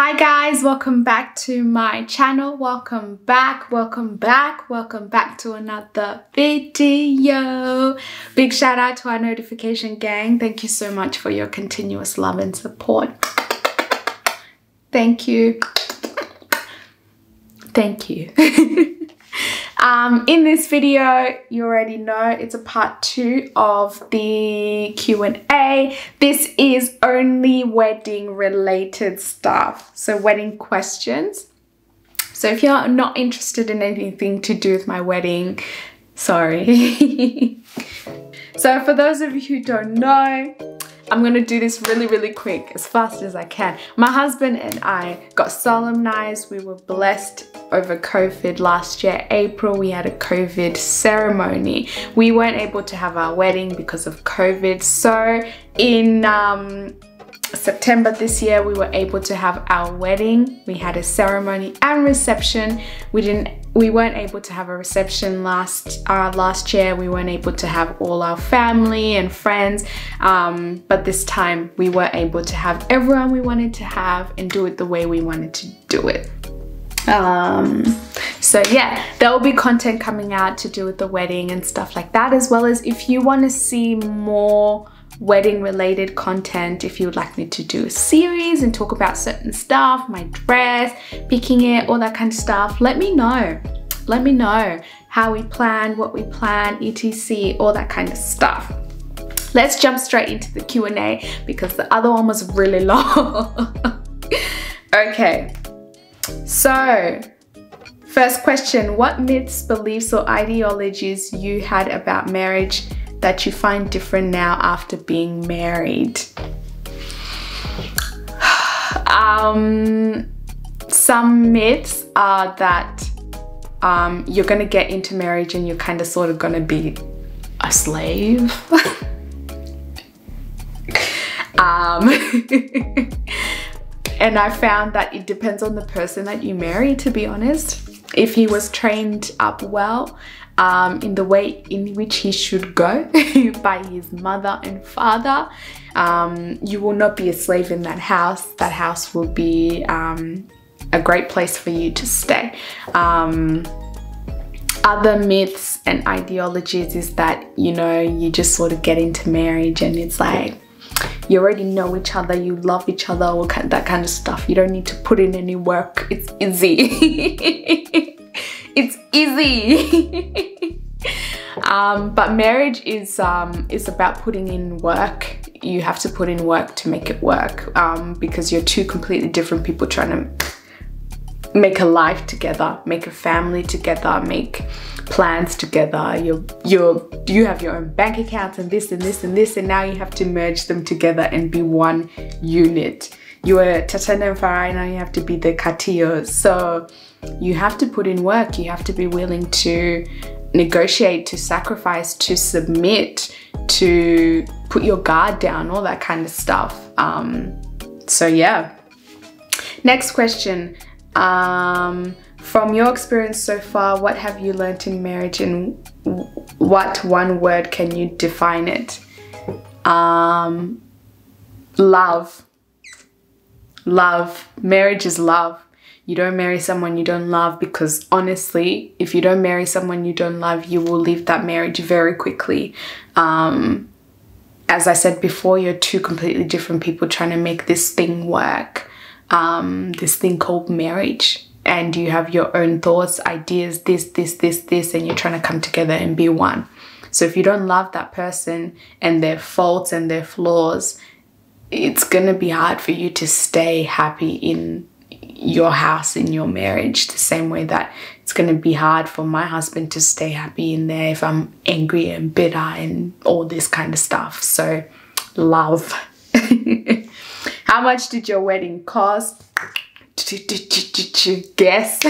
Hi guys, welcome back to my channel. Welcome back to another video. Big shout out to our notification gang. Thank you so much for your continuous love and support. Thank you. In this video, you already know it's a part 2 of the Q&A. This is only wedding related stuff, so wedding questions. So if you're not interested in anything to do with my wedding, sorry. So for those of you who don't know, I'm gonna do this really quick, as fast as I can. My husband and I got solemnized. We were blessed over COVID last year, April. We had a COVID ceremony. We weren't able to have our wedding because of COVID. So in September this year, we were able to have our wedding. We had a ceremony and reception. We weren't able to have a reception last year. We weren't able to have all our family and friends, but this time we were able to have everyone we wanted to have and do it the way we wanted to do it. So yeah, there will be content coming out to do with the wedding and stuff like that, as well as if you want to see more wedding related content, if you would like me to do a series and talk about certain stuff, my dress, picking it, all that kind of stuff, let me know how we plan, what we plan, etc, all that kind of stuff. Let's jump straight into the Q&A because the other one was really long. Okay, so first question, what myths, beliefs or ideologies you had about marriage that you find different now after being married? Some myths are that you're gonna get into marriage and you're kind of sort of gonna be a slave. And I found that it depends on the person that you marry, to be honest. If he was trained up well, in the way in which he should go by his mother and father, you will not be a slave in that house. That house will be a great place for you to stay. Other myths and ideologies is that, you know, you just sort of get into marriage and it's like you already know each other, you love each other, all that kind of stuff. You don't need to put in any work. It's easy. It's easy. But marriage is about putting in work. You have to put in work to make it work, because you're two completely different people trying to make a life together, make a family together, make plans together. You have your own bank accounts and this and this and this, and now you have to merge them together and be one unit. You are tatenda.info, now you have to be the Katia. So you have to put in work. You have to be willing to negotiate, to sacrifice, to submit, to put your guard down, all that kind of stuff. So yeah. Next question. From your experience so far, what have you learnt in marriage and what one word can you define it? Love. Love. Marriage is love. You don't marry someone you don't love, because honestly, if you don't marry someone you don't love, you will leave that marriage very quickly. As I said before, you're two completely different people trying to make this thing work. This thing called marriage, and you have your own thoughts, ideas, this, and you're trying to come together and be one. So if you don't love that person and their faults and their flaws, it's gonna be hard for you to stay happy in your house, in your marriage, the same way that it's gonna be hard for my husband to stay happy in there if I'm angry and bitter and all this kind of stuff. So love. How much did your wedding cost? Guess.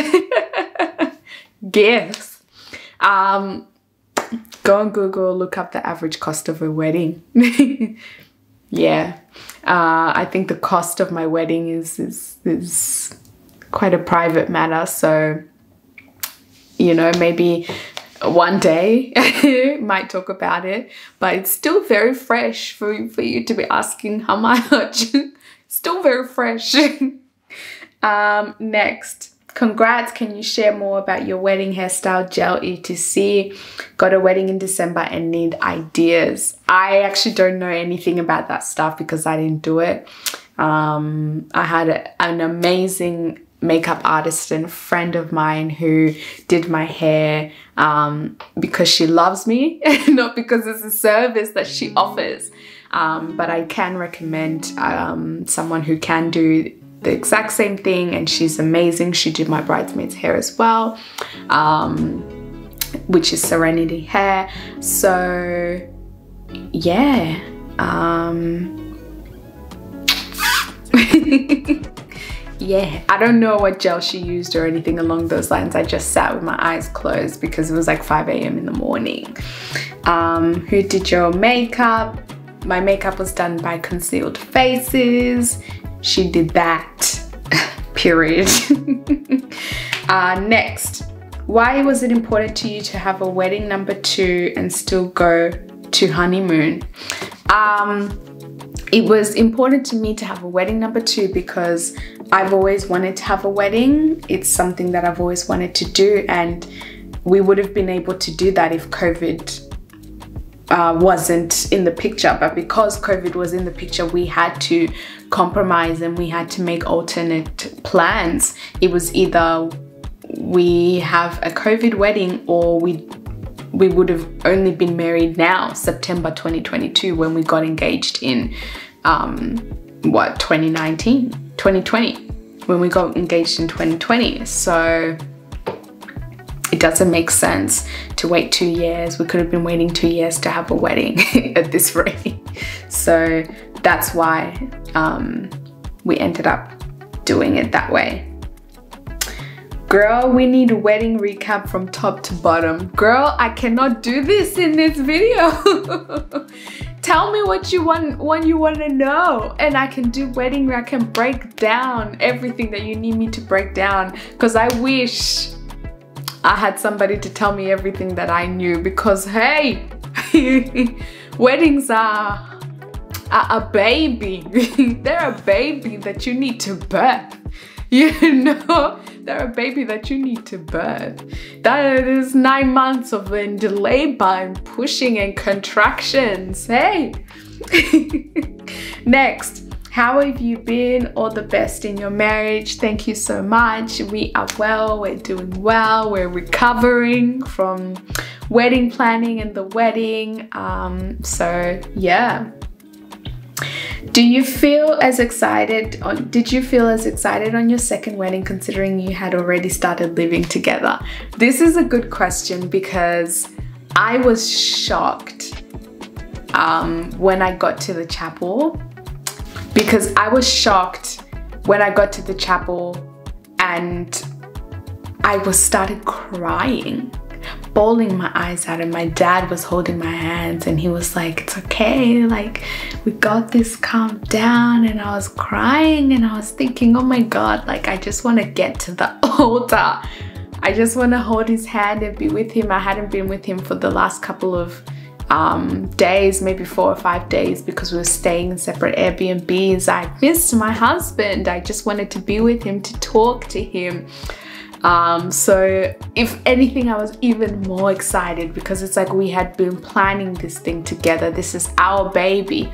Guess. Go on Google, look up the average cost of a wedding. Yeah. I think the cost of my wedding is quite a private matter. So, you know, maybe one day might talk about it, but it's still very fresh for you to be asking how much. Still very fresh. Next, congrats. Can you share more about your wedding hairstyle, gel, etc? Got a wedding in December and need ideas. I actually don't know anything about that stuff because I didn't do it. I had an amazing makeup artist and friend of mine who did my hair because she loves me, not because it's a service that she offers. But I can recommend someone who can do the exact same thing, and she's amazing. She did my bridesmaid's hair as well, which is Serenity Hair. So yeah, yeah, I don't know what gel she used or anything along those lines. I just sat with my eyes closed because it was like 5 a.m. in the morning. Who did your makeup? My makeup was done by Concealed Faces. She did that, period. Next, why was it important to you to have a wedding number 2 and still go to honeymoon? It was important to me to have a wedding number 2 because I've always wanted to have a wedding. It's something that I've always wanted to do, and we would have been able to do that if COVID wasn't in the picture. But because COVID was in the picture, we had to compromise and we had to make alternate plans. It was either we have a COVID wedding or we would have only been married now, September 2022, when we got engaged in 2020, when we got engaged in 2020. So it doesn't make sense to wait 2 years. We could have been waiting 2 years to have a wedding at this rate. So that's why we ended up doing it that way. Girl, we need a wedding recap from top to bottom. Girl, I cannot do this in this video. Tell me what you want to know, and I can do wedding. I can break down everything that you need me to break down, because I wish I had somebody to tell me everything that I knew, because hey, weddings are a baby. They're a baby that you need to birth. You know, they're a baby that you need to birth. That is 9 months of labor and pushing and contractions. Hey. Next, how have you been? All the best in your marriage. Thank you so much. We are well. We're doing well. We're recovering from wedding planning and the wedding. So yeah. Did you feel as excited on your second wedding, considering you had already started living together? This is a good question, because I was shocked when I got to the chapel, and I started crying, bawling my eyes out, and my dad was holding my hands and he was like, it's okay, like, we got this, calm down. And I was crying and I was thinking, oh my God, like, I just want to get to the altar. I just want to hold his hand and be with him. I hadn't been with him for the last couple of days, maybe 4 or 5 days, because we were staying in separate Airbnbs. I missed my husband. I just wanted to be with him, to talk to him. So if anything, I was even more excited, because it's like we had been planning this thing together. This is our baby,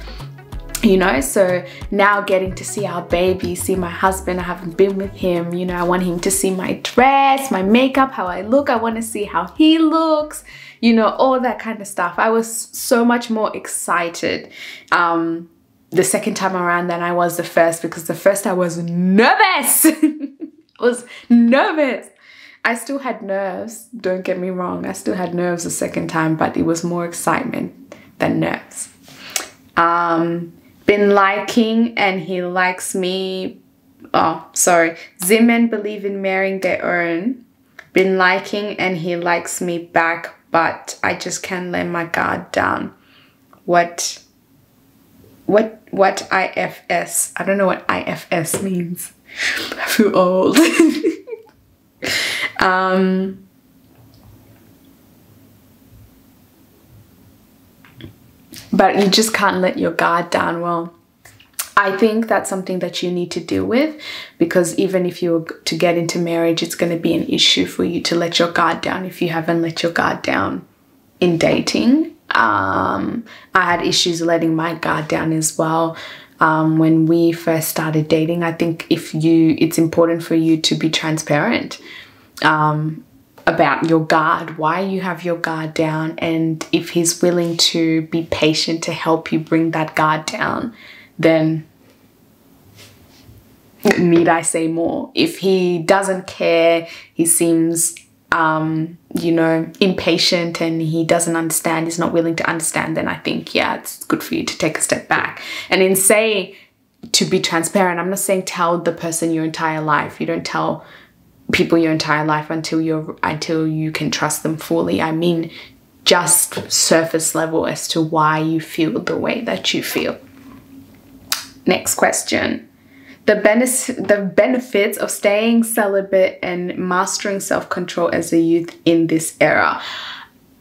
you know. So now getting to see our baby, see my husband, I haven't been with him, you know. I want him to see my dress, my makeup, how I look. I want to see how he looks, you know, all that kind of stuff. I was so much more excited the second time around than I was the first, because the first I was nervous. Was nervous. I still had nerves, don't get me wrong. I still had nerves the second time, but it was more excitement than nerves. Been liking and he likes me. Oh, sorry. Zimen believe in marrying their own. Been liking and he likes me back, but I just can't let my guard down. What IFS? I don't know what IFS means. I feel old. But you just can't let your guard down. Well, I think that's something that you need to deal with, because even if you were to get into marriage, it's going to be an issue for you to let your guard down if you haven't let your guard down in dating. I had issues letting my guard down as well. When we first started dating, I think it's important for you to be transparent about your guard, why you have your guard down, and if he's willing to be patient to help you bring that guard down, then need I say more? If he doesn't care, he seems you know, impatient, and he doesn't understand, he's not willing to understand, then I think, yeah, it's good for you to take a step back. And in say to be transparent, I'm not saying tell the person your entire life. You don't tell people your entire life until you can trust them fully. I mean, just surface level as to why you feel the way that you feel. Next question. The benefits of staying celibate and mastering self-control as a youth in this era.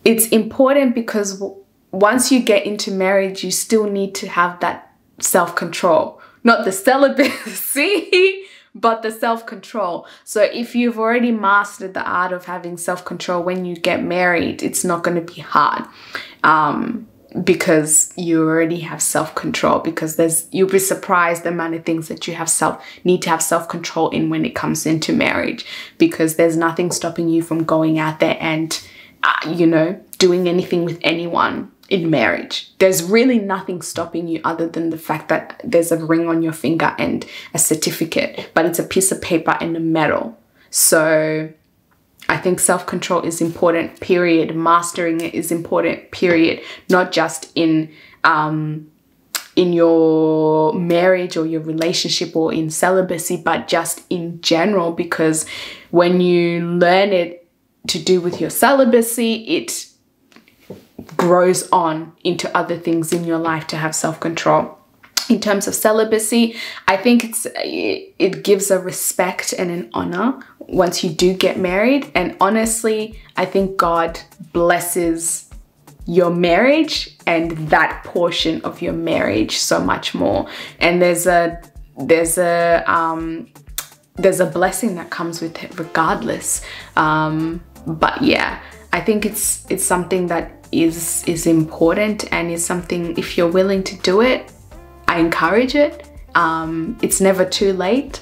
It's important because once you get into marriage, you still need to have that self-control. Not the celibacy, but the self-control. So if you've already mastered the art of having self-control when you get married, it's not going to be hard. Because you already have self-control, because you'll be surprised the amount of things that you need to have self-control in when it comes into marriage, because there's nothing stopping you from going out there and you know, doing anything with anyone in marriage. There's really nothing stopping you other than the fact that there's a ring on your finger and a certificate, but it's a piece of paper and a medal. So I think self-control is important, period. Mastering it is important, period. Not just in your marriage or your relationship or in celibacy, but just in general, because when you learn it to do with your celibacy, it grows on into other things in your life to have self-control. In terms of celibacy, I think it gives a respect and an honor once you do get married. And honestly, I think God blesses your marriage and that portion of your marriage so much more. And there's a blessing that comes with it regardless. But yeah, I think it's something that is important, and is something, if you're willing to do it, I encourage it. It's never too late.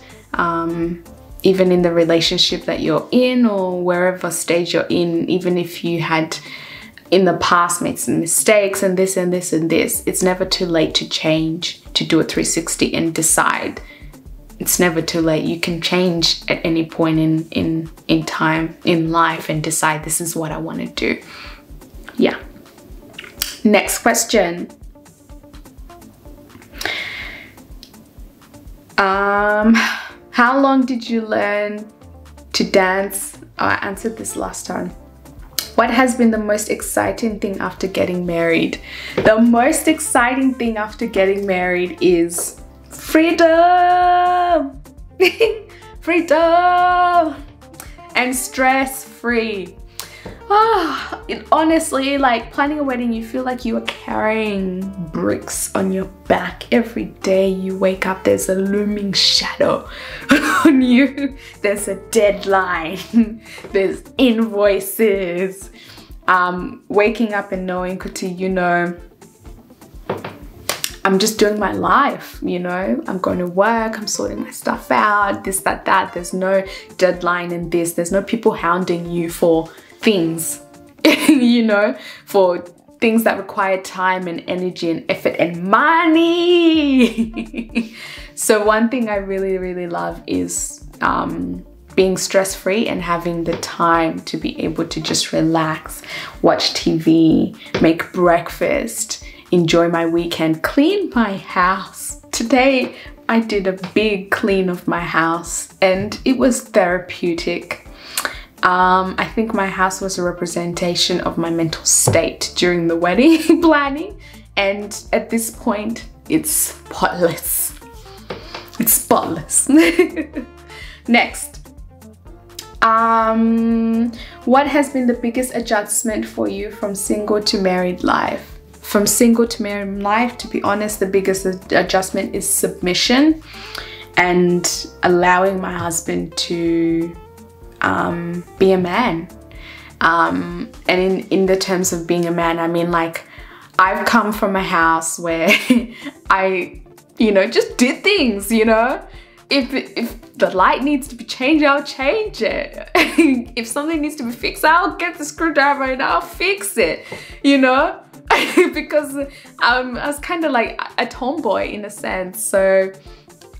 Even in the relationship that you're in, or wherever stage you're in, even if you had in the past made some mistakes and this and this and this, it's never too late to change, to do a 360 and decide. It's never too late. You can change at any point in time in life and decide, this is what I want to do. Yeah. Next question. How long did you learn to dance? Oh, I answered this last time. What has been the most exciting thing after getting married? The most exciting thing after getting married is freedom. Freedom and stress-free. Honestly, like planning a wedding, you feel like you are carrying bricks on your back every day. You wake up, there's a looming shadow on you. There's a deadline. There's invoices. Waking up and knowing, Kuti, you know, I'm just doing my life, you know, I'm going to work, I'm sorting my stuff out, this, that, that. There's no deadline in this. There's no people hounding you for things, you know, for things that require time and energy and effort and money. So one thing I really, really love is being stress-free and having the time to be able to just relax, watch TV, make breakfast, enjoy my weekend, clean my house. Today, I did a big clean of my house and it was therapeutic. I think my house was a representation of my mental state during the wedding planning, and at this point, it's spotless. It's spotless. Next. What has been the biggest adjustment for you from single to married life? from single to married life, to be honest, the biggest adjustment is submission and allowing my husband to be a man. And in the terms of being a man, I mean, like, I've come from a house where I, you know, just did things, you know. If the light needs to be changed, I'll change it. If something needs to be fixed, I'll get the screwdriver and I'll fix it, you know. Because I was kind of like a tomboy in a sense. So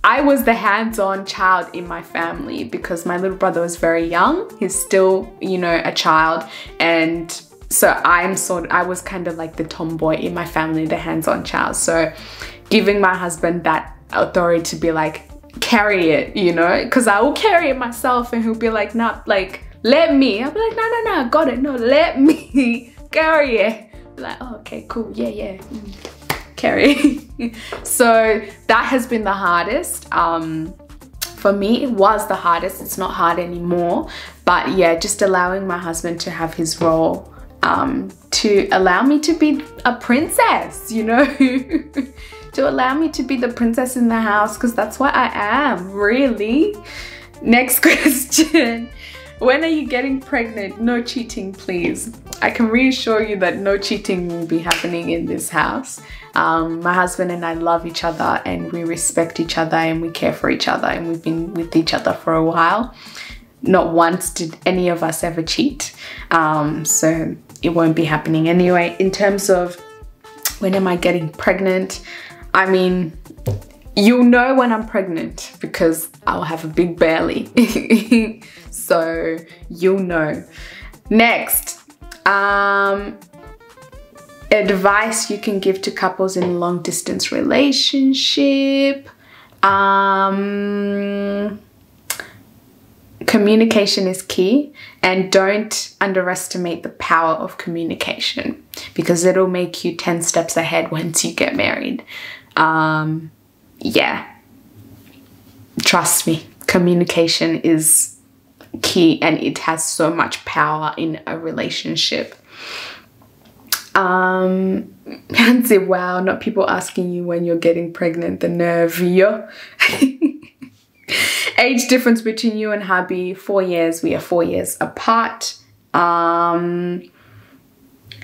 I was the hands-on child in my family because my little brother was very young. He's still, you know, a child. And so I was kind of like the tomboy in my family, the hands-on child. So giving my husband that authority to be like, carry it, you know, because I will carry it myself, and he'll be like, not like, let me. I'll be like, no, got it. No, let me carry it. Like, oh, okay, cool, yeah, carry. So that has been the hardest. For me, it was the hardest. It's not hard anymore, but yeah, just allowing my husband to have his role, to allow me to be a princess, you know. To allow me to be the princess in the house, because that's what I am, really. Next question. When are you getting pregnant? No cheating, please. I can reassure you that no cheating will be happening in this house. My husband and I love each other, and we respect each other, and we care for each other, and we've been with each other for a while. Not once did any of us ever cheat. So it won't be happening anyway. In terms of when am I getting pregnant? I mean, you'll know when I'm pregnant because I'll have a big belly. So you'll know. Next, advice you can give to couples in a long distance relationship. Communication is key, and don't underestimate the power of communication, because it'll make you 10 steps ahead once you get married. Yeah, trust me, communication is key, and it has so much power in a relationship. Fancy, wow, not people asking you when you're getting pregnant, the nerve, yo. Age difference between you and hubby, 4 years. We are 4 years apart.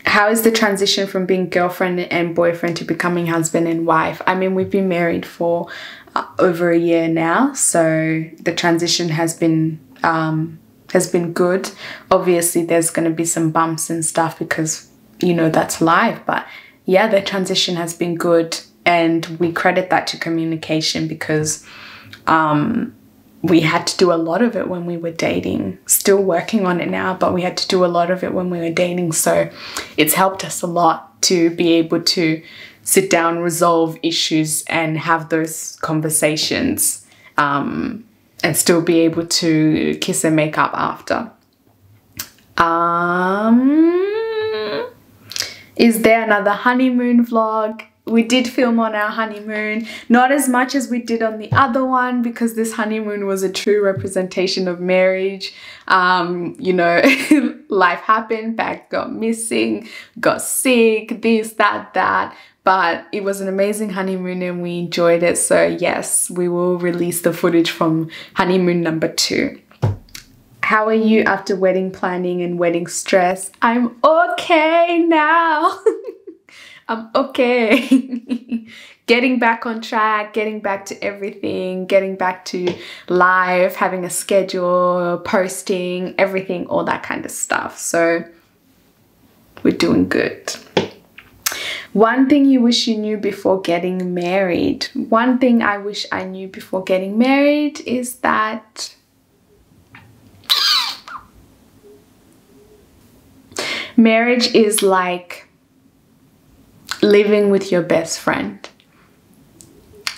How is the transition from being girlfriend and boyfriend to becoming husband and wife? I mean, we've been married for over a year now, so the transition has been good. Obviously, there's going to be some bumps and stuff because, you know, that's life. But yeah, the transition has been good, and we credit that to communication because we had to do a lot of it when we were dating. Still working on it now, but we had to do a lot of it when we were dating. So it's helped us a lot to be able to sit down, resolve issues, and have those conversations, and still be able to kiss and make up after. Is there another honeymoon vlog? We did film on our honeymoon, not as much as we did on the other one, because this honeymoon was a true representation of marriage. You know, life happened, bag got missing, got sick, this, that. But it was an amazing honeymoon and we enjoyed it. So yes, we will release the footage from honeymoon number 2. How are you after wedding planning and wedding stress? I'm okay now. I'm okay. Getting back on track, getting back to everything, getting back to live, having a schedule, posting, everything, all that kind of stuff. So we're doing good. One thing you wish you knew before getting married. One thing I wish I knew before getting married is that marriage is like living with your best friend.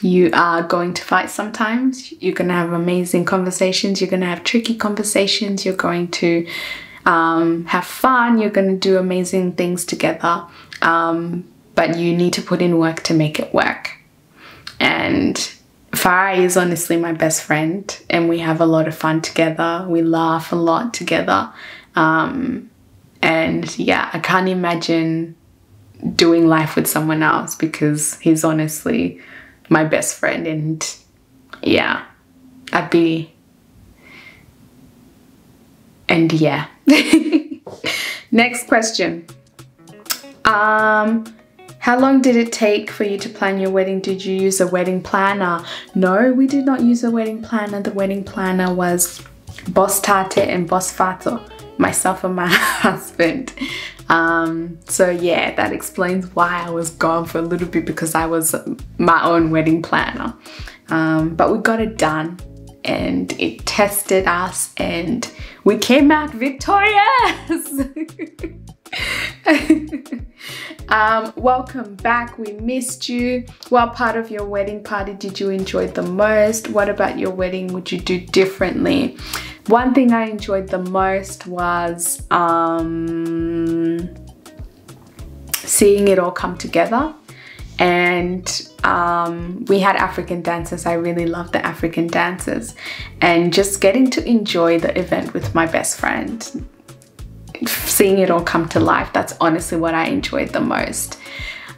You are going to fight sometimes. You're going to have amazing conversations. You're going to have tricky conversations. You're going to have fun. You're going to do amazing things together. But you need to put in work to make it work. And Farah is honestly my best friend, and we have a lot of fun together. We laugh a lot together. And yeah, I can't imagine doing life with someone else, because he's honestly my best friend, and yeah, yeah. Next question. How long did it take for you to plan your wedding? Did you use a wedding planner? No, we did not use a wedding planner. The wedding planner was Boss Tate and Boss Fato, myself and my husband. So yeah, that explains why I was gone for a little bit, because I was my own wedding planner. But we got it done, and it tested us, and we came out victorious. Welcome back. We missed you. What part of your wedding party did you enjoy the most? What about your wedding would you do differently? One thing I enjoyed the most was seeing it all come together. And we had African dances. I really loved the African dances, and just getting to enjoy the event with my best friend, seeing it all come to life. That's honestly what I enjoyed the most.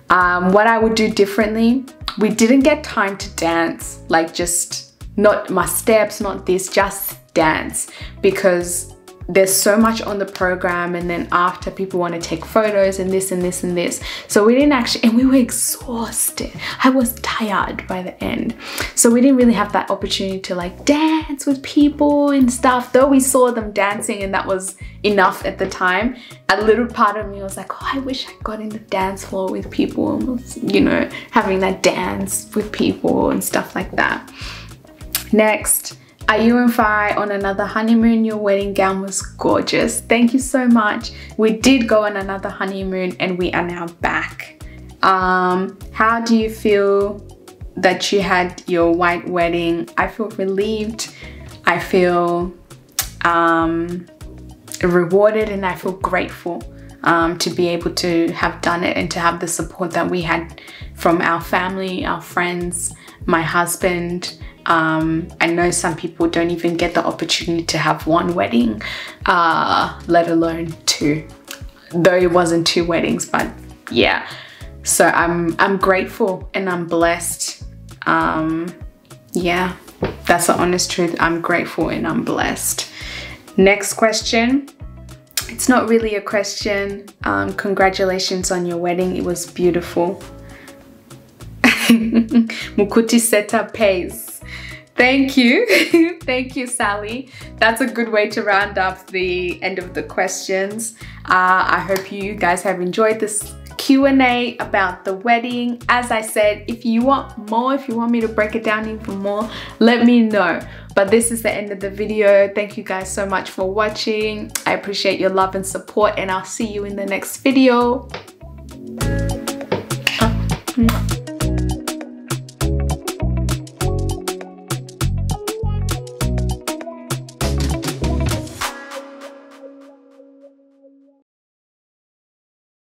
What I would do differently, we didn't get time to dance, like just not my steps, not this, just dance, because there's so much on the program, and then after people want to take photos and this and this and this. So we didn't actually, and we were exhausted. I was tired by the end. So we didn't really have that opportunity to like dance with people and stuff, though we saw them dancing and that was enough at the time. A little part of me was like, oh, I wish I got in the dance floor with people and, you know, having that dance with people and stuff like that. Next. Are you and Fi on another honeymoon? Your wedding gown was gorgeous. Thank you so much. We did go on another honeymoon, and we are now back. How do you feel that you had your white wedding? I feel relieved. I feel rewarded, and I feel grateful to be able to have done it, and to have the support that we had from our family, our friends, my husband. I know some people don't even get the opportunity to have one wedding, let alone two, though it wasn't two weddings, but yeah. So I'm grateful and I'm blessed. Yeah, that's the honest truth. I'm grateful and I'm blessed. Next question. It's not really a question. Congratulations on your wedding. It was beautiful. Mukuti setup pays. Thank you. Thank you, Sally. That's a good way to round up the end of the questions. I hope you guys have enjoyed this Q&A about the wedding. As I said, if you want more, if you want me to break it down even more, let me know. But this is the end of the video. Thank you guys so much for watching. I appreciate your love and support, and I'll see you in the next video.